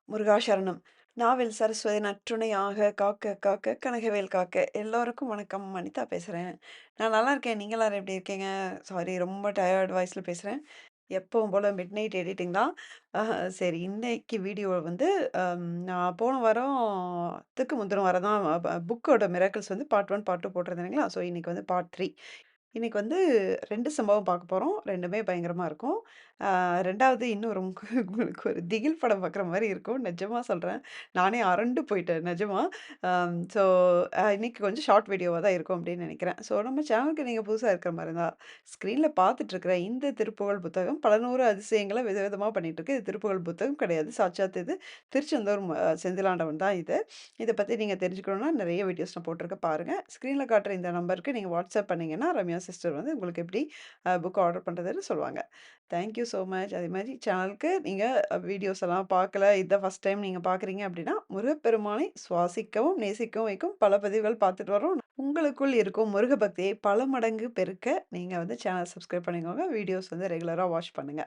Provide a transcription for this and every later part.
முருகா சரணம். நாவில் சரஸ்வதி நற்றுணையாக காக்க காக்க கனகவேல் காக்க. எல்லோருக்கும் வணக்கம். அனிதா பேசுறேன். நான் நல்லா இருக்கேன். நீங்க எல்லாரும் எப்படி இருக்கீங்க? சாரி ரொம்ப டயர்ட் வாய்ஸ்ல பேசுறேன். எப்பவும் போல மிட்நைட் எடிட்டிங் தான். சரி இன்னைக்கு வீடியோ வந்து நான் போன வாரத்துக்கு முந்தின வாரம் தான் புக்கோட மிராக்கிள்ஸ் வந்து பார்ட் 1, பார்ட் 2 போட்டிருந்தேன் இல்லைங்களா? ஸோ இன்னைக்கு வந்து பார்ட் 3. இன்னைக்கு வந்து 2 சம்பவம் பார்க்க போறோம். 2மே பயங்கரமா இருக்கும். 2வது இன்னும் ரொம்ப உங்களுக்கு ஒரு திகில் படம் பார்க்குற மாரி இருக்கும். நிஜமா சொல்றேன். நானே அரண்டு போயிட்டேன் நிஜமா. ஸோ இன்னைக்கு கொஞ்சம் ஷார்ட் வீடியோவா தான் இருக்கும் அப்படின்னு நெனைக்கிறேன். ஸோ நம்ம சேனலுக்கு நீங்க புதுசா இருக்கிற மாரி இருந்தா, ஸ்க்ரீன்ல பார்த்துட்டு இருக்கிற இந்த திருப்புகழ் புத்தகம் பல நூறு அதிசயங்கள விதவிதமா பண்ணிட்டுருக்கு. இது திருப்புகழ் புத்தகம் கிடையாது. சாட்சாத் இது திருச்செந்தூர் செந்திலாண்டவன் தான் இது. இத பத்தி நீங்க தெரிஞ்சுக்கணும்னா நெறைய வீடியோஸ் நான் போட்டிருக்கேன் பாருங்க. ஸ்க்ரீன்ல காட்டுற இந்த நம்பருக்கு நீங்க வாட்ஸ்அப் பண்ணீங்கன்னா, ரம்யா சிஸ்டர் வந்து உங்களுக்கு எப்படி புக் ஆர்டர் பண்றதுன்னு சொல்லுவாங்க. Thank you so much. அதே மாரி சேனலுக்கு நீங்க வீடியோஸ் எல்லாம் பார்க்கல, இதான் ஃபர்ஸ்ட் டைம் நீங்க பார்க்குறீங்க அப்படின்னா, முருகப்பெருமானை சுவாசிக்கவும், நேசிக்கவும் வைக்கும் பல பதிவுகள் பார்த்துட்டு வரோம். உங்களுக்குள் இருக்கும் முருக பக்தியை பல மடங்கு பெருக்க நீங்க வந்து சேனல் சப்ஸ்கிரைப் பண்ணிக்கோங்க. வீடியோஸ் வந்து ரெகுலரா வாட்ச் பண்ணுங்க.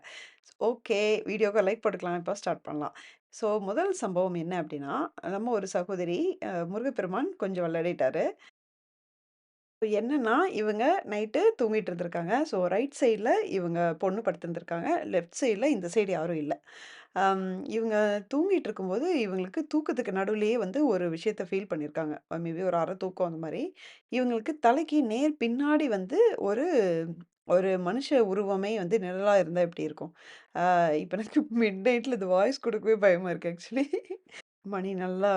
ஓகே. வீடியோக்கு லைக் போட்டுக்கலாம். இப்போ ஸ்டார்ட் பண்ணலாம். ஸோ முதல் சம்பவம் என்ன அப்படின்னா, நம்ம ஒரு சகோதரி முருகப்பெருமான் கொஞ்சம் வெள்ளடைட்டாரு. என்னன்னா, இவங்க நைட்டு தூங்கிட்டு இருந்திருக்காங்க. ஸோ ரைட் சைட்ல இவங்க பொண்ணு படுத்திருந்திருக்காங்க. லெஃப்ட் சைட்ல இந்த சைடு யாரும் இல்ல. அம் இவங்க தூங்கிட்டு இருக்கும்போது, இவங்களுக்கு தூக்கத்துக்கு நடுவுலயே வந்து ஒரு விஷயத்த ஃபீல் பண்ணியிருக்காங்க. மேபி ஒரு அரை தூக்கம் அந்த மாரி. இவங்களுக்கு தலைக்கு நேர் பின்னாடி வந்து ஒரு ஒரு மனுஷ உருவமே வந்து நிழலா இருந்தா எப்படி இருக்கும்? இப்ப எனக்கு மிட் நைட்ல இந்த வாய்ஸ் குடுக்கவே பயமா இருக்கு ஆக்சுவலி. மணி நல்லா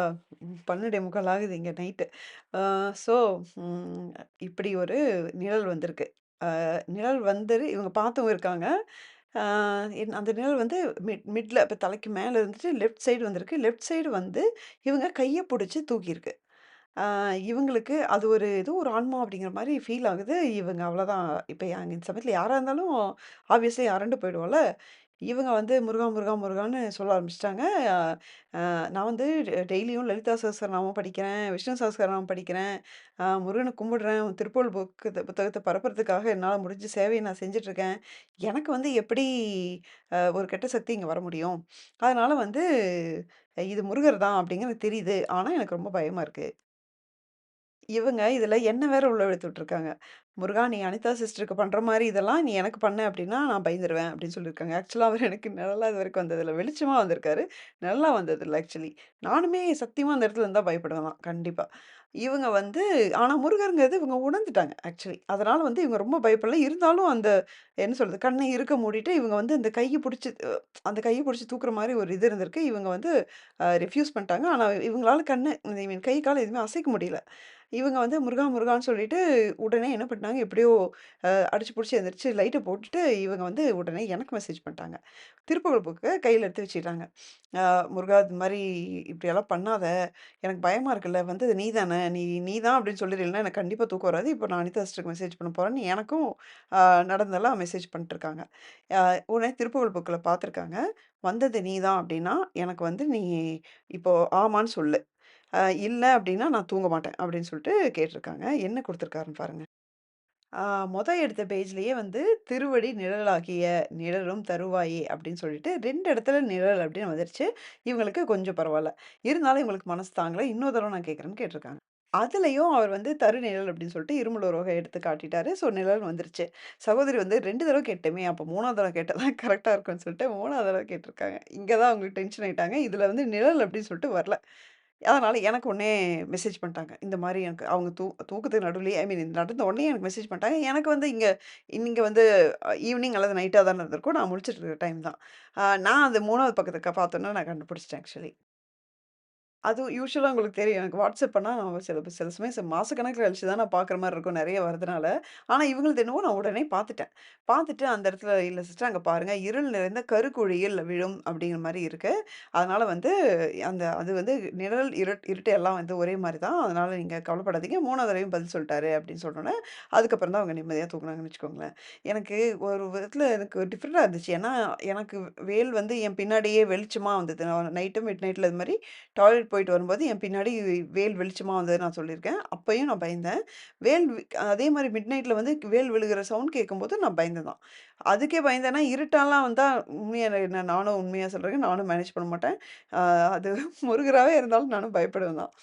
12:45 ஆகுது இங்க நைட்டு. ஆ ஸோ ம் இப்படி ஒரு நிழல் வந்திருக்கு. நிழல் வந்து இவங்க பார்த்தும் இருக்காங்க. ஆ அந்த நிழல் வந்து மிட்ல இப்ப தலைக்கு மேல இருந்துட்டு லெஃப்ட் சைடு வந்திருக்கு. லெஃப்ட் சைடு வந்து இவங்க கைய புடிச்சு தூக்கியிருக்கு. ஆ இவங்களுக்கு அது ஒரு ஏதோ ஒரு ஆன்மா அப்படிங்கிற மாரி ஃபீல் ஆகுது. இவங்க அவ்வளோதான். இப்ப அங்க இந்த சமயத்துல யாரா இருந்தாலும் ஆப்வியஸ்லி அரண்டு போயிடுவோம்ல. இவங்க வந்து முருகா, முருகா, முருகான்னு சொல்ல ஆரம்பிச்சுட்டாங்க. நான் வந்து டெய்லியும் லலிதா சஹஸ்ரநாமம் படிக்கிறேன், விஷ்ணு சஹஸ்ரநாமம் படிக்கிறேன், முருகன கும்பிடுறேன், திருப்புகழ் புத்தகத்த பரப்புறதுக்காக என்னால முடிஞ்ச சேவைய நான் செஞ்சுட்டுருக்கேன். எனக்கு வந்து எப்படி ஒரு கெட்ட சக்தி இங்க வர முடியும்? அதனால வந்து இது முருகர் தான் அப்படிங்கிறது தெரியுது. ஆனா எனக்கு ரொம்ப பயமா இருக்கு. இவங்க இதுல என்ன வேற உள்ள இழுத்து விட்டுருக்காங்க. "முருகா நீ அனிதா சிஸ்டருக்கு பண்ற மாரி இதெல்லாம் நீ எனக்கு பண்ண அப்டின்னா, நான் பயந்துருவேன்" அப்டின்னு சொல்லியிருக்காங்க. ஆக்சுவலா அவரு எனக்கு நிழலா இதுவரைக்கும் வந்ததில்ல. வெளிச்சமா வந்திருக்காரு. நிழலா வந்ததில்ல ஆக்சுவலி. நானுமே சத்தியமா அந்த இடத்துல இருந்தா பயப்படுவேன் தான். கண்டிப்பா. இவங்க வந்து ஆனா முருகர்ங்கிறது இவங்க உணர்ந்துட்டாங்க ஆக்சுவலி. அதனால வந்து இவங்க ரொம்ப பயப்படல. இருந்தாலும் அந்த என்ன சொல்றது? கண்ண இறுக்க மூடிட்டு இவங்க வந்து அந்த கைய புடிச்சு தூக்குற மாரி ஒரு இது இருந்திருக்கு. இவங்க வந்து ரிஃப்யூஸ் பண்ணிட்டாங்க. ஆனா இவங்களால ஐ மீன் கை, கால் எதுவுமே அசைக்க முடியல. இவங்க வந்து முருகா, முருகான்னு சொல்லிட்டு உடனே என்ன பண்ணாங்க, எப்படியோ அடிச்சு புடிச்சு எந்திரிச்சு லைட்ட போட்டுட்டு, இவங்க வந்து உடனே எனக்கு மெசேஜ் பண்ணிட்டாங்க. திருப்புகழ் புக்க கையில எடுத்து வச்சுக்கிட்டாங்க. "அ முருகா இது மாரி இப்படியெல்லாம் பண்ணாத. எனக்கு பயமா இருக்குல்ல. வந்தது நீ தானே. நீ தான் அப்படின்னு சொல்லிருந்தீன்னா எனக்கு கண்டிப்பா தூக்கம் வராது. இப்போ நான் அனிதா சிஸ்டருக்கு மெசேஜ் பண்ண போறேன்னு" எனக்கும் அ நடந்ததெல்லாம் மெசேஜ் பண்ணிட்டுருக்காங்க. அ உடனே திருப்புகழ் புக்ல பார்த்துருக்காங்க. "வந்தது நீ தான் அப்படின்னா, எனக்கு வந்து நீ இப்போ ஆமான்னு சொல்லு." அ இல்ல அப்டின்னா, நான் தூங்க மாட்டேன் அப்டின்னு சொல்லிட்டு கேட்டுருக்காங்க. என்ன குடுத்துருக்காருன்னு பாருங்க. ஆ எடுத்த பேஜ்லயே வந்து திருவடி நிழலாகிய நிழலும் தருவாயே அப்டின்னு சொல்லிட்டு 2 இடத்துல நிழல் அப்டின்னு வந்துருச்சு. இவங்களுக்கு கொஞ்சம் பரவால்ல. இருந்தாலும் இவங்களுக்கு மனசு தாங்கல. இன்னொரு தடவ நான் கேட்கிறேன்னு கேட்டுருக்காங்க. அதுலயும் அவர் வந்து தருநிழல் அப்டின்னு சொல்லிட்டு இருமல் ஒரு வகை எடுத்து காட்டிட்டாரு. ஸோ நிழல் வந்துருச்சு. சகோதரி வந்து 2 தடவ கேட்டோமே, அப்ப 3வது தடவ கேட்டா தான் கரெக்ட்டா இருக்கும்னு சொல்லிட்டு 3வது தடவ கேட்டுருக்காங்க. இங்க தான் அவங்களுக்கு டென்ஷன் ஆயிட்டாங்க. இதுல வந்து நிழல் அப்டின்னு சொல்லிட்டு வரல. அதனால எனக்கு உடனே மெசேஜ் பண்ணிட்டாங்க. இந்த மாரி எனக்கு அவங்க தூக்கத்துக்கு நடுவுலயே ஐ மீன் நடந்த உடனே எனக்கு மெசேஜ் பண்ணிட்டாங்க. எனக்கு வந்து இங்க வந்து ஈவினிங் அல்லது நைட்டா தானே இருந்திருக்கும். நான் முழிச்சுட்டு இருக்க டைம் தான். நான் அந்த 3வது பக்கத்த பார்த்தோனே நான் கண்டுபிடிச்சுட்டேன் ஆக்சுவலி. அது யூசுவலா உங்களுக்கு தெரியும். எனக்கு வாட்ஸ்அப் பண்ணா நான் சில சமயம் மாசக்கணக்குல கழிச்சு தான் நான் பார்க்குற மாரி இருக்கும். நெறைய வரதுனால. ஆனா இவங்களது என்னவோ நான் உடனே பார்த்துட்டேன். பார்த்துட்டு அந்த இடத்துல "இல்ல சிஸ்டர் அங்க பாருங்க, இருள் நிறைந்த கருக்குழியில் விழும்" அப்படிங்கிற மாரி இருக்கு. அதனால வந்து அது வந்து நிழல், இருட்டு எல்லாம் வந்து ஒரே மாரி தான். அதனால நீங்க கவலைப்படாதீங்க. 3வது தடவையும் பதில் சொல்ட்டாரு அப்படின்னு சொன்னோனே, அதுக்கப்புறம் தான் அவங்க நிம்மதியா தூங்குனாங்கன்னு வச்சுக்கோங்களேன். எனக்கு ஒரு விதத்துல எனக்கு டிஃப்ரெண்ட்டா இருந்துச்சு. ஏன்னா, எனக்கு வேல் வந்து என் பின்னாடியே வெளிச்சமா வந்தது. நான் நைட்டு மிட் நைட்ல இது மாரி டாய்லெட் போயிட்டு வரும்போது என் பின்னாடி வேல் வெளிச்சமா வந்தது நான் சொல்லியிருக்கேன். அப்பயும் நான் பயந்தேன். வேல் வி அதே மாரி மிட் நைட்ல வந்து வேல் விழுகிற சவுண்ட் கேட்கும்போது நான் பயந்தேன் தான். அதுக்கே பயந்தேன்னா, இருட்டாலாம் வந்தா உண்மையா என்ன நானும் உண்மையா சொல்றேங்க. நானும் மேனேஜ் பண்ண மாட்டேன். அ அது முருகராவே இருந்தாலும் நானும் பயப்படுவேன் தான்.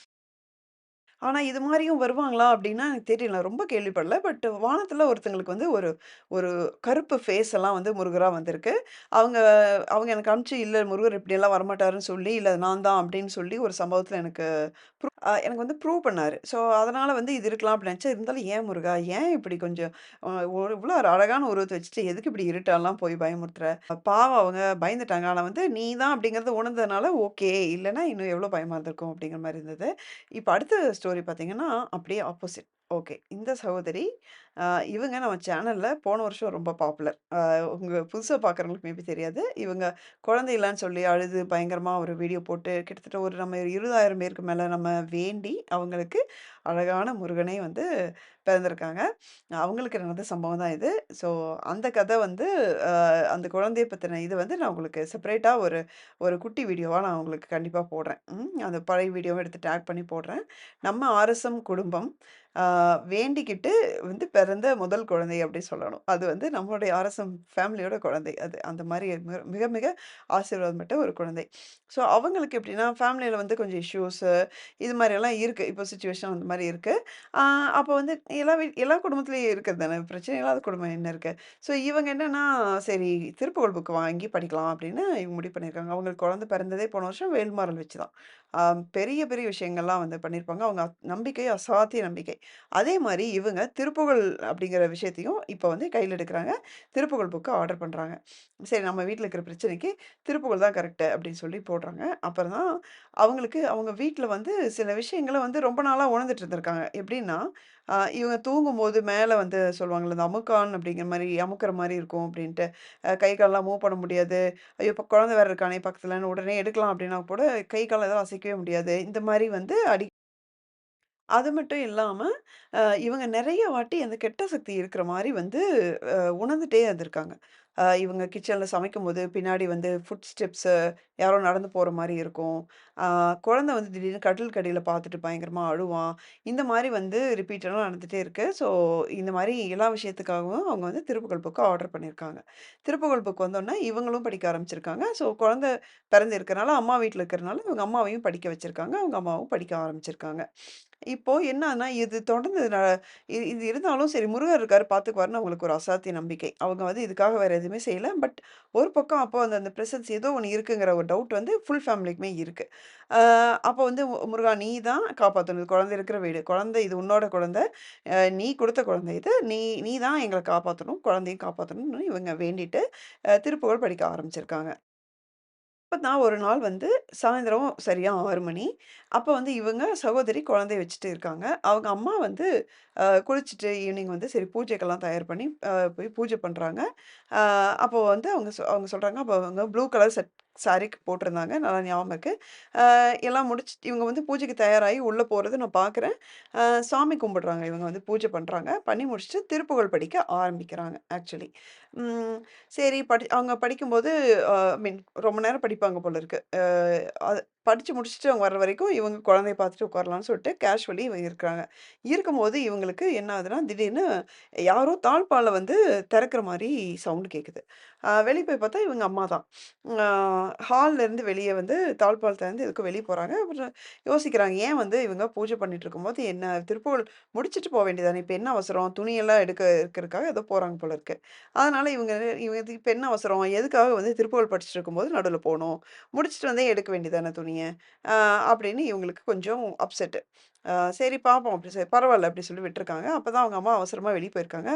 ஆனா, இது மாரியும் வருவாங்களா அப்டின்னா எனக்கு தெரியல. ரொம்ப கேள்விப்படல. பட் வானத்துல ஒருத்தங்களுக்கு வந்து ஒரு ஒரு கருப்பு ஃபேஸ் எல்லாம் வந்து முருகரா வந்திருக்கு. அவங்க அவங்க எனக்கு அனுப்பிச்சு, "இல்ல முருகர் இப்படியெல்லாம் வரமாட்டாருன்னு" சொல்லி, "இல்ல நான் தான்" அப்படின்னு சொல்லி ஒரு சம்பவத்துல எனக்கு வந்து ப்ரூவ் பண்ணாரு. ஸோ, அதனால வந்து இது இருக்கலாம் அப்படின்னு நெனச்சேன். இருந்தாலும் ஏன் முருகா? ஏன் இப்படி கொஞ்சம் ஒரு இவ்ளோ ஒரு அழகான உருவத்த வச்சுட்டு எதுக்கு இப்படி இருட்டால்லாம் போய் பயமுறுத்துற? பாவம் அவங்க பயந்துட்டாங்க. ஆனா வந்து நீ தான் அப்படிங்கிறத உணர்ந்ததுனால ஓகே. இல்லன்னா இன்னும் எவ்ளோ பயமா இருந்திருக்கும் அப்படிங்கிற மாரி இருந்தது. இப்ப அடுத்த ஸ்டோரி பார்த்தீங்கன்னா, அப்படியே ஆப்போசிட். ஓகே. இந்த சகோதரி அ இவங்க நம்ம சேனல்ல போன வருஷம் ரொம்ப பாப்புலர். உங்க புதுசா பார்க்குறவங்களுக்கு மேபி தெரியாது. இவங்க குழந்தை இல்லன்னு சொல்லி அழுது பயங்கரமா ஒரு வீடியோ போட்டு கிட்டத்தட்ட ஒரு நம்ம 20,000 பேருக்கு மேல நம்ம வேண்டி அவங்களுக்கு அழகான முருகனே வந்து பிறந்திருக்காங்க. அவங்களுக்கு நடந்த சம்பவம் தான் இது. ஸோ அந்த கதை வந்து அந்த குழந்தைய பத்தின இது வந்து நான் உங்களுக்கு செப்பரேட்டா ஒரு ஒரு குட்டி வீடியோவா நான் உங்களுக்கு கண்டிப்பா போடுறேன். அந்த பழைய வீடியோவ எடுத்து டேக் பண்ணி போடுறேன். நம்ம ஆர்எஸ்எம் குடும்பம் ஆ வேண்டிக்கிட்டு வந்து பிறந்த முதல் குழந்தை அப்படி சொல்லணும். அது வந்து நம்மளுடைய ஆர்எஸ்எம் ஃபேமிலியோட குழந்தை அது. அந்த மாரி மிக மிக ஆசீர்வாதம் பெற்ற ஒரு குழந்தை. ஸோ அவங்களுக்கு எப்படின்னா, ஃபேமிலியில வந்து கொஞ்சம் இஷ்யூஸு இது மாரியெல்லாம் இருக்கு. இப்போ சிச்சுவேஷன் அந்த மாரி இருக்கு. ஆ அப்போ வந்து எல்லா குடும்பத்திலயும் இருக்கிறது தானே. பிரச்சனை இல்லாத குடும்பம் என்ன இருக்கு? ஸோ இவங்க என்னன்னா, சரி திருப்புகழ் புக் வாங்கி படிக்கலாம் அப்படின்னு இவங்க முடிவு பண்ணியிருக்காங்க. அவங்களுக்கு குழந்தை பிறந்ததே போன வருஷம் வேல்மாறல் வச்சு தான். ஆ பெரிய பெரிய விஷயங்கள்லாம் வந்து பண்ணியிருப்பாங்க. அவங்க நம்பிக்கை அசாத்திய நம்பிக்கை. அதே மாரி இவங்க திருப்புகழ் அப்படிங்கிற விஷயத்தையும் இப்ப வந்து கையில எடுக்குறாங்க. திருப்புகழ் புக்க ஆர்டர் பண்றாங்க. சரி நம்ம வீட்ல இருக்கிற பிரச்சனைக்கு திருப்புகழ் தான் கரெக்ட்டு அப்படின்னு சொல்லி போடுறாங்க. அப்புறம் தான் அவங்களுக்கு அவங்க வீட்ல வந்து சில விஷயங்கள வந்து ரொம்ப நாளா உணர்ந்துட்டு இருந்திருக்காங்க. எப்படின்னா, இவங்க தூங்கும்போது மேல வந்து சொல்லுவாங்கல்ல, இந்த அமுக்கான் அப்படிங்கிற மாரி அமுக்குற மாரி இருக்கும் அப்படின்ட்டு. கை கால்லாம் மூவ் பண்ண முடியாது. ஐயோ! இப்ப குழந்தை வேற இருக்கானே பக்கத்துலன்னு உடனே எடுக்கலாம் அப்படின்னா கூட கை கால் எல்லாம் அசைக்கவே முடியாது. இந்த மாரி வந்து அது மட்டும் இல்லாம, இவங்க நெறைய வாட்டி அந்த கெட்ட சக்தி இருக்கிற மாரி வந்து உணர்ந்துட்டே இருந்திருக்காங்க. இவங்க கிச்சன்ல சமைக்கும்போது பின்னாடி வந்து ஃபுட் ஸ்டெப்ஸு யாரோ நடந்து போற மாரி இருக்கும். அ குழந்தை வந்து திடீர்னு கட்டிலுக்கு அடியில பார்த்துட்டு பயங்கரமா அழுவான். இந்த மாரி வந்து ரிப்பீட்டடா நடந்துட்டே இருக்கு. ஸோ, இந்த மாரி எல்லா விஷயத்துக்காகவும் அவங்க வந்து திருப்புகழ் புக்க ஆர்டர் பண்ணியிருக்காங்க. திருப்புகழ் புக் வந்தோனே இவங்களும் படிக்க ஆரம்பிச்சிருக்காங்க. ஸோ, குழந்தை பிறந்து இருக்கனால, அம்மா வீட்ல இருக்கிறனால இவங்க அம்மாவையும் படிக்க வச்சிருக்காங்க. அவங்க அம்மாவும் படிக்க ஆரம்பிச்சிருக்காங்க. இப்போ என்னான்னா, இது தொடர்ந்து இது இருந்தாலும் சரி முருகர் இருக்காரு பார்த்துக்குவாருன்னு அவங்களுக்கு ஒரு அசாத்திய நம்பிக்கை. அவங்க வந்து இதுக்காக வேற எதுவுமே செய்யல. பட் ஒரு பக்கம் அப்போ அந்த அந்த பிரசன்ஸ் ஏதோ ஒண்ணு இருக்குங்கிற ஒரு டவுட் வந்து ஃபுல் ஃபேமிலிக்குமே இருக்கு. அ அப்போ வந்து முருகா நீ தான் காப்பாத்தணும். இது குழந்தை இருக்கிற வீடு. குழந்தை இது உன்னோட குழந்தை. நீ குடுத்த குழந்தை இது. நீ நீ தான் எங்கள காப்பாத்தணும். குழந்தையும் காப்பாத்தணும்னு இவங்க வேண்டிட்டு, திருப்புகழ் படிக்க ஆரம்பிச்சிருக்காங்க. அப்பதான் ஒரு நாள் வந்து சாயந்தரம் சரியா 6 மணி. அப்ப வந்து இவங்க சகோதரி குழந்தைய வச்சுட்டு இருக்காங்க. அவங்க அம்மா வந்து குளிச்சுட்டு ஈவினிங் வந்து சரி பூஜைக்கெல்லாம் தயார் பண்ணி போய் பூஜை பண்றாங்க. அ அப்போ வந்து அவங்க சொல்றாங்க, அப்போ அவங்க ப்ளூ கலர் சாரி போட்டிருந்தாங்க. நல்லா ஞாபகம் இருக்கு. எல்லாம் முடிச்சுட்டு இவங்க வந்து பூஜைக்கு தயாராகி உள்ள போறத நான் பார்க்குறேன். சாமி கும்பிடுறாங்க. இவங்க வந்து பூஜை பண்றாங்க. பண்ணி முடிச்சுட்டு திருப்புகழ் படிக்க ஆரம்பிக்கிறாங்க ஆக்சுவலி. ம் சரி அவங்க படிக்கும்போது மீன் ரொம்ப நேரம் படிப்பாங்க போல இருக்கு. அது படிச்சு முடிச்சுட்டு அவங்க வர்ற வரைக்கும் இவங்க குழந்தைய பார்த்துட்டு உட்காரலாம்னு சொல்லிட்டு கேஷுவலி இவங்க இருக்காங்க. இருக்கும்போது இவங்களுக்கு என்ன ஆகுதுன்னா, திடீர்னு யாரோ தாழ்ப்பாள வந்து திறக்கிற மாரி சவுண்ட் கேட்குது. வெளிய போய் பார்த்தா இவங்க அம்மா தான். அ ஹால்ல இருந்து வெளிய வந்து தாழ்ப்பாள் திறந்து எதுக்கோ வெளிய போறாங்க. அப்புறம் யோசிக்கிறாங்க, ஏன் வந்து இவங்க பூஜை பண்ணிட்டு இருக்கும்போது என்ன திருப்பூர் முடிச்சுட்டு போ வேண்டியது இப்ப என்ன அவசரம்? துணியெல்லாம் எடுக்கிறதுக்காக ஏதோ போறாங்க போல இருக்கு. அதனால இவங்க இவங்க இப்ப என்ன அவசரம்? எதுக்காக வந்து திருப்புகழ் படிச்சுட்டு இருக்கும்போது நடுவுல போணும்? முடிச்சுட்டு வந்தே எடுக்க வேண்டியது தானே துணிய. அ அப்படின்னு இவங்களுக்கு கொஞ்சம் அப்செட். சரி பார்ப்போம் அப்படி சரி பரவால்ல அப்படி சொல்லி விட்டுருக்காங்க. அப்பதான் அவங்க அம்மா அவசரமா வெளிய போயிருக்காங்க.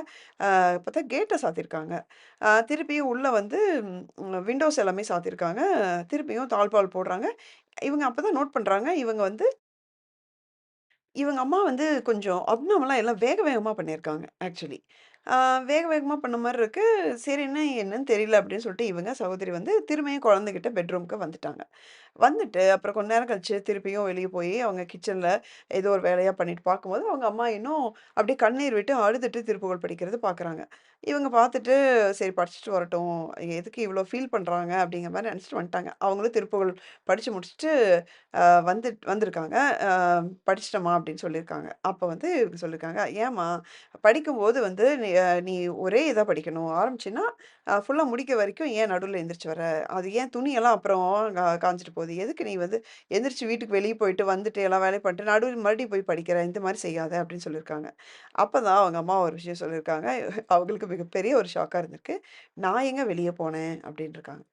பார்த்தா கேட்ட சாத்தியிருக்காங்க. திருப்பியும் உள்ள வந்து விண்டோஸ் எல்லாமே சாத்தியிருக்காங்க. திருப்பியும் தாழ்ப்பாள் போடுறாங்க. இவங்க அப்பதான் நோட் பண்றாங்க. இவங்க அம்மா வந்து கொஞ்சம் அப்நார்மலா எல்லாம் வேக வேகமா பண்ணியிருக்காங்க ஆக்சுவலி. ஆ வேக வேகமா பண்ண மாரி இருக்கு. சரி என்னன்னு தெரியல அப்படின்னு சொல்லிட்டு இவங்க சகோதரி வந்து திரும்பியும் குழந்தைகிட்ட பெட்ரூம்க்கு வந்துட்டாங்க. வந்துட்டு அப்புறம் கொஞ்ச நேரம் கழிச்சு திருப்பியும் வெளிய போயி அவங்க கிச்சன்ல ஏதோ ஒரு வேலையா பண்ணிட்டு பார்க்கும்போது, அவங்க அம்மா இன்னும் அப்படியே கண்ணீர் விட்டு அழுதுட்டு திருப்புகழ் படிக்கிறத பார்க்குறாங்க. இவங்க பார்த்துட்டு சரி படிச்சுட்டு வரட்டும். எதுக்கு இவ்ளோ ஃபீல் பண்றாங்க அப்படிங்கிற மாரி நெனச்சுட்டு வந்துட்டாங்க. அவங்களும் திருப்புகழ் படிச்சு முடிச்சுட்டு வந்திருக்காங்க. படிச்சுட்டம்மா அப்படின்னு சொல்லியிருக்காங்க. அப்ப வந்து இவங்க சொல்லியிருக்காங்க, "ஏம்மா படிக்கும்போது வந்து நீ ஒரே இதா படிக்கணும். ஆரம்பிச்சீன்னா, ஃபுல்லா முடிக்க வரைக்கும் ஏன் நடுவுல எந்திரிச்சு வர? அது ஏன் துணியெல்லாம் அப்புறம் காஞ்சுட்டு போகுது. எதுக்கு நீ வந்து எந்திரிச்சு வீட்டுக்கு வெளிய போயிட்டு வந்துட்டு எல்லா வேலையும் பண்ணிட்டு நடுவுல மறுபடியும் போய் படிக்கிற? இந்த மாரி செய்யாத" அப்படின்னு சொல்லியிருக்காங்க. அப்பதான் அவங்க அம்மா ஒரு விஷயம் சொல்லியிருக்காங்க. அவங்களுக்கு மிகப்பெரிய ஒரு ஷாக்கா இருந்திருக்கு. "நான் எங்க வெளிய போனேன்?" அப்படின்ருக்காங்க.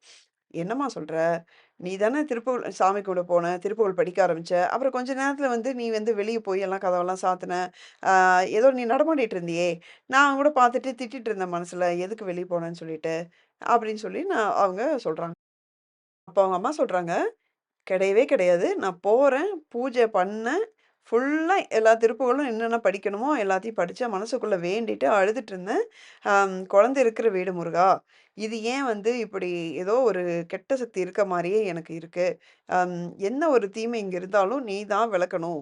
"என்னம்மா சொல்ற? நீ தானே திருப்புகழ் சாமி கும்பிட போன, திருப்புகழ் படிக்க ஆரம்பிச்ச. அப்புறம் கொஞ்ச நேரத்துல வந்து நீ வந்து வெளிய போய் எல்லாம் கதவெல்லாம் சாத்துன. ஆ ஏதோ நீ நடமாடிட்டு இருந்தியே! நான் கூட பார்த்துட்டு திட்டிட்டு இருந்தேன் மனசுல. எதுக்கு வெளிய போனேன்னு சொல்லிட்டு." அப்படின்னு சொல்லி அவங்க சொல்றாங்க. அப்ப அவங்க அம்மா சொல்றாங்க, "கிடையவே கிடையாது. நான் போறேன், பூஜை பண்ணேன். ஃபுல்லா எல்லா திருப்புகளும் என்னென்ன படிக்கணுமோ எல்லாத்தையும் படிச்சேன். மனசுக்குள்ள வேண்டிட்டு அழுதுட்டு இருந்தேன். குழந்தை இருக்கிற வீடு முருகா! இது ஏன் வந்து இப்படி ஏதோ ஒரு கெட்ட சக்தி இருக்க மாரியே எனக்கு இருக்கு. அம் என்ன ஒரு தீமை இங்க இருந்தாலும் நீ தான் விலக்கணும்.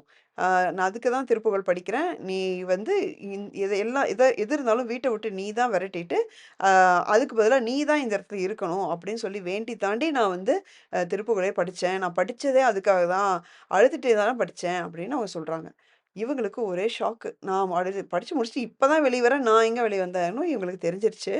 நான் அதுக்கு தான் திருப்புகழ் படிக்கிறேன். நீ வந்து எது எல்லாம் எது இருந்தாலும் வீட்ட விட்டு நீ தான் விரட்டிட்டு, அ அதுக்கு பதிலா நீ தான் இந்த இடத்துல இருக்கணும்." அப்படின்னு சொல்லி வேண்டி தாண்டி நான் வந்து திருப்புகழே படிச்சேன். நான் படிச்சதே அதுக்காக தான். அழுதுட்டே தானே படிச்சேன் அப்படின்னு அவங்க சொல்றாங்க. இவங்களுக்கு ஒரே ஷாக்கு. நான் படிச்சு முடிச்சுட்டு இப்ப தான் வெளிய வரேன். நான் எங்க வெளிய வந்தேன்னு இவங்களுக்கு தெரிஞ்சிருச்சு.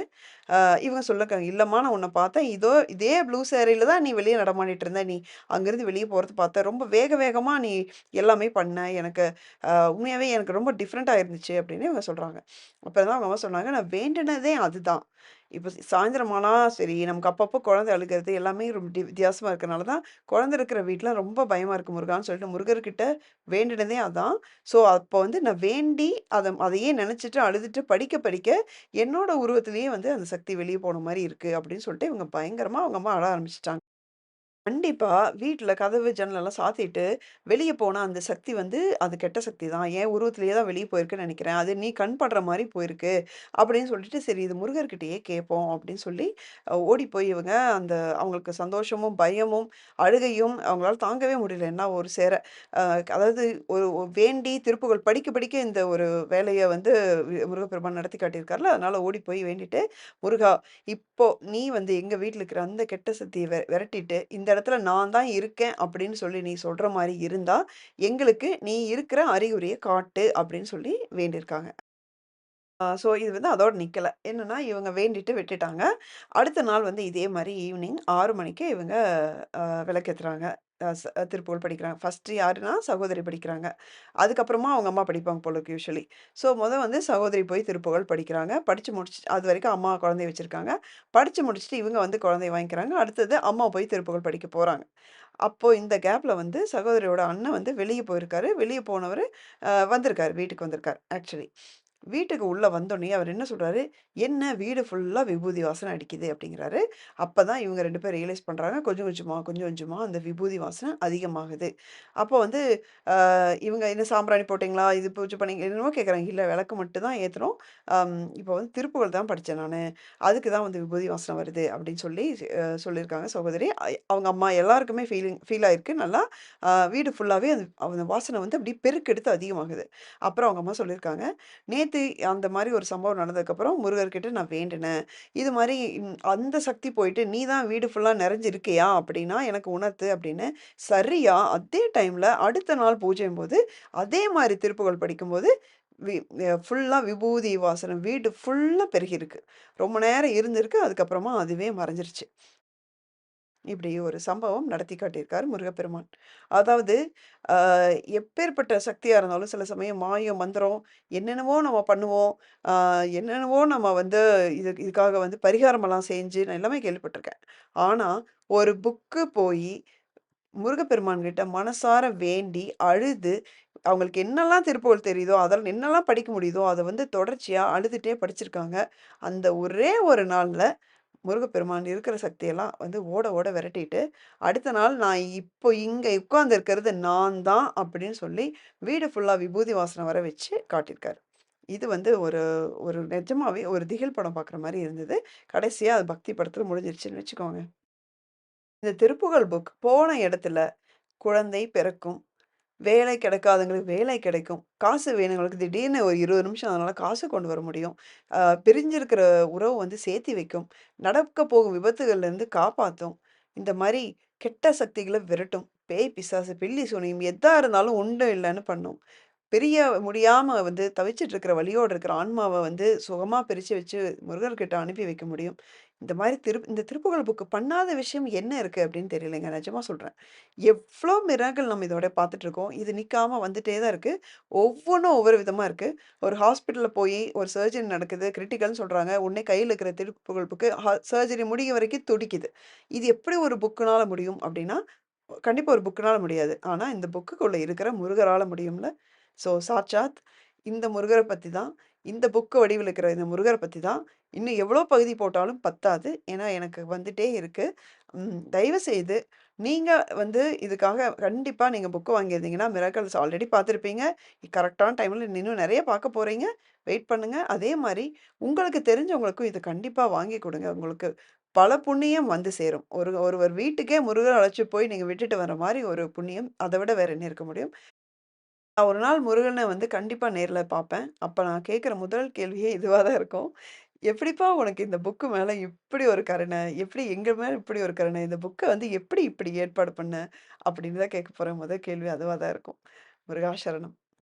இவங்க சொல்லிருக்காங்க, "இல்லம்மா நான் உன்ன பார்த்தேன். இதே ப்ளூ சாரில தான் நீ வெளிய நடமாடிட்டு இருந்த. நீ அங்கருந்து வெளிய போறது பார்த்தேன். ரொம்ப வேக வேகமா நீ எல்லாமே பண்ண. எனக்கு உண்மையாவே எனக்கு ரொம்ப டிஃபரெண்ட்டா இருந்துச்சு." அப்படின்னு இவங்க சொல்றாங்க. அப்புறம் தான் அவங்க அம்மா சொன்னாங்க, "நான் வேண்டுனதே அதுதான். இப்ப சாயந்திரம் ஆனா சரி, நமக்கு அப்பப்போ குழந்தை அழுகுறது எல்லாமே ரொம்ப வித்தியாசமா இருக்கனால தான், குழந்தை இருக்கிற வீட்ல ரொம்ப பயமா இருக்கு முருகான்னு சொல்லிட்டு முருகர்கிட்ட வேண்டுனதே அதான். ஸோ, அப்போ வந்து நான் வேண்டி அதையே நெனச்சுட்டு அழுதுட்டு படிக்க படிக்க, என்னோட உருவத்திலேயே வந்து அந்த சக்தி வெளிய போன மாரி இருக்கு." அப்படின்னு சொல்லிட்டு இவங்க பயங்கரமா அவங்க அம்மா அழ ஆரம்பிச்சுட்டாங்க. கண்டிப்பா. வீட்ல கதவு, ஜன்னலெல்லாம் சாத்திட்டு, வெளிய போனா அந்த சக்தி வந்து அது கெட்ட சக்தி தான். என் உருவத்திலேயே தான் வெளிய போயிருக்குன்னு நெனைக்கிறேன். அது நீ கண் படுற மாரி போயிருக்கு. அப்படின்னு சொல்லிட்டு, சரி இது முருகர்கிட்டயே கேட்போம் அப்படின்னு சொல்லி, ஓடி போய் இவங்க அந்த அவங்களுக்கு சந்தோஷமும், பயமும், அழுகையும் அவங்களால தாங்கவே முடியல. எல்லாம் ஒரு சேர. அ அதாவது வேண்டி திருப்புகழ் படிக்க படிக்க இந்த ஒரு வேலைய வந்து முருகப்பெருமான் நடத்தி காட்டியிருக்கார்ல. அதனால ஓடி போய் வேண்டிட்டு, "முருகா இப்போ நீ வந்து எங்க வீட்ல இருக்கிற அந்த கெட்ட சக்திய விரட்டிட்டு, இந்த இடத்துல நான் தான் இருக்கேன் அப்படின்னு சொல்லி நீ சொல்ற மாரி இருந்தா, எங்களுக்கு நீ இருக்கிற அறிகுறிய காட்டு அப்படின்னு சொல்லி வேண்டியிருக்காங்க. ஸோ இது வந்து அதோட நிக்கல. என்னன்னா, இவங்க வேண்டிட்டு விட்டுட்டாங்க. அடுத்த நாள் வந்து இதே மாரி ஈவினிங் 6 மணிக்கு இவங்க விளக்கேத்துறாங்க. திருப்புகழ் படிக்கிறாங்க. ஃபர்ஸ்ட்டு யாருன்னா, சகோதரி படிக்கிறாங்க. அதுக்கப்புறமா அவங்க அம்மா படிப்பாங்க போல இருக்கு யூசுவலி. ஸோ வந்து சகோதரி போய் திருப்புகழ் படிக்கிறாங்க. படிச்சு முடிச்சுட்டு அதுவரைக்கும் அம்மா குழந்தைய வச்சிருக்காங்க. படிச்சு முடிச்சுட்டு இவங்க வந்து குழந்தைய வாங்கிக்கிறாங்க. அடுத்தது அம்மா போய் திருப்புகழ் படிக்க போறாங்க. அப்போ இந்த கேப்ல வந்து சகோதரியோட அண்ணன் வந்து வெளிய போயிருக்காரு. வெளிய போனவரு வந்திருக்காரு. வீட்டுக்கு வந்திருக்காரு ஆக்சுவலி. வீட்டுக்கு உள்ள வந்தோனே அவர் என்ன சொல்றாரு, "என்ன வீடு ஃபுல்லா விபூதி வாசனை அடிக்குது" அப்படிங்கிறாரு. அப்பதான் இவங்க 2 பேரும் ரியலைஸ் பண்றாங்க. கொஞ்சம் கொஞ்சமா, கொஞ்சம் கொஞ்சமா அந்த விபூதி வாசனை அதிகமாகுது. அப்போ வந்து இவங்க "என்ன சாம்பிராணி போட்டீங்களா? இது பூஜை பண்ணீங்க" என்னமோ கேட்குறாங்க. "இல்ல விளக்கு மட்டும் தான் ஏத்துனோம். இப்போ வந்து திருப்புகழ் தான் படிச்சேன் நானு. அதுக்கு தான் வந்து விபூதி வாசனை வருது" அப்படின்னு சொல்லி சொல்லியிருக்காங்க சகோதரி. அவங்க அம்மா எல்லாருக்குமே ஃபீல் ஆயிருக்கு நல்லா. வீடு ஃபுல்லாவே அந்த வாசனை வந்து அப்படியே பெருக்கெடுத்து அதிகமாகுது. அப்புறம் அவங்க அம்மா சொல்லியிருக்காங்க, "நேத்து அந்த மாரி ஒரு சம்பவம் நடந்ததுக்கப்புறம் முருகர்கிட்ட நான் வேண்டுனேன். இது மாரி அந்த சக்தி போயிட்டு, நீ தான் வீடு ஃபுல்லா நிறைஞ்சு இருக்கியா? அப்படின்னா எனக்கு உணர்த்து" அப்படின்னு. சரியா அதே டைம்ல அடுத்த நாள் பூஜையும்போது, அதே மாரி திருப்புகழ் படிக்கும்போது, வி ஃபுல்லா விபூதி வாசனை வீடு ஃபுல்லா பெருகியிருக்கு. ரொம்ப நேரம் இருந்திருக்கு. அதுக்கப்புறமா அதுவே மறைஞ்சிருச்சு. இப்படி ஒரு சம்பவம் நடத்தி காட்டியிருக்காரு முருகப்பெருமான். அதாவது அ எப்பேர்ப்பட்ட சக்தியா இருந்தாலும் சில சமயம் மாயம், மந்திரம் என்னென்னவோ நம்ம பண்ணுவோம். அ என்னென்னவோ நம்ம வந்து இதுக்காக வந்து பரிகாரமெல்லாம் செஞ்சு நான் எல்லாமே கேள்விப்பட்டுருக்கேன். ஆனா, ஒரு புக்கு போயி முருகப்பெருமான் கிட்ட மனசார வேண்டி, அழுது, அவங்களுக்கு என்னலாம் திருப்புகழ் தெரியுதோ, அதெல்லாம் என்னலாம் படிக்க முடியுதோ, அத வந்து தொடர்ச்சியா அழுதுட்டே படிச்சிருக்காங்க. அந்த ஒரே ஒரு நாள்ல முருகப்பெருமான் இருக்கிற சக்தியெல்லாம் வந்து ஓட ஓட விரட்டிட்டு, அடுத்த நாள் நான் இப்போ இங்க உட்கார்ந்திருக்கிறது நான் தான் அப்படின்னு சொல்லி, வீடு ஃபுல்லா விபூதி வாசனை வர வச்சு காட்டியிருக்காரு. இது வந்து ஒரு ஒரு நிஜமாவே ஒரு திகில் படம் பார்க்குற மாரி இருந்தது. கடைசியா அது பக்தி படத்துல முடிஞ்சிருச்சுன்னு வச்சுக்கோங்க. இந்த திருப்புகழ் புக் போன இடத்துல குழந்தை பிறக்கும். வேலை கிடைக்காதவங்களுக்கு வேலை கிடைக்கும். காசு வேணுங்களுக்கு திடீர்னு ஒரு 20 நிமிஷம் அதனால காசு கொண்டு வர முடியும். பிரிஞ்சிருக்கிற உறவு வந்து சேர்த்தி வைக்கும். நடக்கப் போகும் விபத்துகள்லேருந்து காப்பாத்தும். இந்த மாரி கெட்ட சக்திகள விரட்டும். பேய், பிசாசு, பில்லி, சூனியம் எதா இருந்தாலும் உண்டு இல்லன்னு பண்ணும். பிரிய முடியாம வந்து தவிச்சிட்டு இருக்கிற வலியோட இருக்கிற ஆன்மாவ வந்து சுகமா பிரிச்சு வச்சு முருகர்கிட்ட அனுப்பி வைக்க முடியும். இந்த மாரி இந்த திருப்புகழ் புக்கு பண்ணாத விஷயம் என்ன இருக்கு அப்படின்னு தெரியலங்க. நிஜமா சொல்றேன். எவ்ளோ மிராக்கிள் நம்ம இதோட பார்த்துட்டு இருக்கோம். இது நிக்காம வந்துட்டே தான் இருக்கு. ஒவ்வொன்னும் ஒவ்வொரு விதமா இருக்கு. ஒரு ஹாஸ்பிட்டல்ல போயி ஒரு சர்ஜரி நடக்குது. கிரிட்டிகல்ன்னு சொல்றாங்க. உடனே கையில இருக்கிற திருப்புகழ் புக்கு சர்ஜரி முடியும் வரைக்கும் துடிக்குது. இது எப்படி ஒரு புக்குனால முடியும் அப்படின்னா, கண்டிப்பா ஒரு புக்குனால முடியாது. ஆனா இந்த புக்குக்குள்ள இருக்கிற முருகரால முடியும்ல. ஸோ சாட்சாத் இந்த முருகர பத்தி தான், இந்த புக்கு வடிவில இருக்கிற இந்த முருகர பத்தி தான், இன்னும் எவ்வளோ பகுதி போட்டாலும் பத்தாது. ஏன்னா எனக்கு வந்துட்டே இருக்கு. தயவுசெய்து நீங்க வந்து இதுக்காக கண்டிப்பா நீங்க புக் வாங்கியிருந்தீங்கன்னா, மிராக்கிள்ஸ் ஆல்ரெடி பார்த்திருப்பீங்க. கரெக்ட்டான டைம்ல இன்னும் நெறைய பார்க்க போறீங்க. வெயிட் பண்ணுங்க. அதே மாரி உங்களுக்கு தெரிஞ்சவங்களுக்கும் இத கண்டிப்பா வாங்கி குடுங்க. உங்களுக்கு பல புண்ணியம் வந்து சேரும். ஒருவர் வீட்டுக்கே முருகர அழைச்சு போய் நீங்க விட்டுட்டு வர மாரி ஒரு புண்ணியம், அத விட வேற என்ன இருக்க முடியும்? நான் ஒரு நாள் முருகன வந்து கண்டிப்பா நேர்ல பார்ப்பேன். அப்ப நான் கேட்கிற முதல் கேள்வியே இதுவா தான் இருக்கும். "எப்படிப்பா உனக்கு இந்த புக்கு மேல இப்படி ஒரு கருணை? எப்படி எங்க மேல இப்படி ஒரு கருணை? இந்த புக்க வந்து எப்படி இப்படி ஏற்பாடு பண்ண?" அப்படின்னு தான் கேட்க போறேன். முதல் கேள்வி அதுவா தான் இருக்கும். முருகா சரணம்.